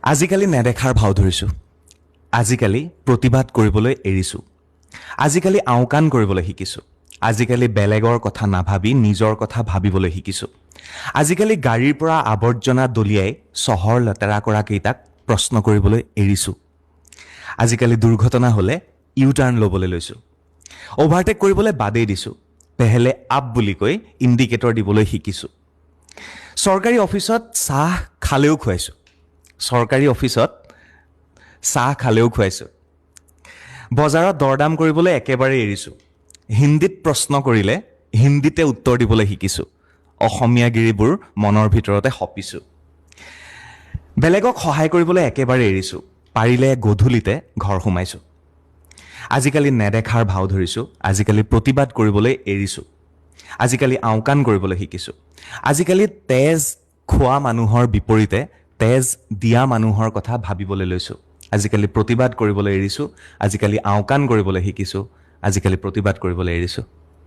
আজিকালি নেদেখাৰ ভাও ধৰিছোঁ। আজিকালি প্ৰতিবাদ কৰিবলৈ এৰিছোঁ। আজিকালি আওকাণ কৰিবলৈ শিকিছোঁ। আজিকালি বেলেগৰ কথা নাভাবি নিজৰ কথা ভাবিবলৈ শিকিছোঁ। আজিকালি গাড়ীৰ পৰা আৱৰ্জনা দলিয়াই চহৰ লেতেৰা কৰা কেইটাক প্ৰশ্ন কৰিবলৈ এৰিছোঁ। আজিকালি দুৰ্ঘটনা হ'লে ইউটাৰ্ণ ল'বলৈ লৈছোঁ। অভাৰটেক কৰিবলৈ বাদেই দিছোঁ। পেহেলে আপ বুলি কৈ ইণ্ডিকেটৰ দিবলৈ শিকিছোঁ। চৰকাৰী অফিচত চাহ খালেও খুৱাইছোঁ। বজাৰত দৰদাম কৰিবলৈ একেবাৰে এৰিছোঁ। হিন্দীত প্ৰশ্ন কৰিলে হিন্দীতে উত্তৰ দিবলৈ শিকিছোঁ। অসমীয়া গিৰিবোৰ মনৰ ভিতৰতে সপিছোঁ। বেলেগক সহায় কৰিবলৈ একেবাৰে এৰিছোঁ। পাৰিলে গধূলিতে ঘৰ সোমাইছোঁ। আজিকালি নেদেখাৰ ভাও ধৰিছোঁ। আজিকালি প্ৰতিবাদ কৰিবলৈ এৰিছোঁ। আজিকালি আওকাণ কৰিবলৈ শিকিছোঁ। আজিকালি তেজ খোৱা মানুহৰ বিপৰীতে তেজ দিয়া মানুহৰ কথা ভাবিবলৈ লৈছোঁ। আজিকালি প্ৰতিবাদ কৰিবলৈ এৰিছোঁ। আজিকালি আওকাণ কৰিবলৈ শিকিছোঁ। আজিকালি প্ৰতিবাদ কৰিবলৈ এৰিছোঁ।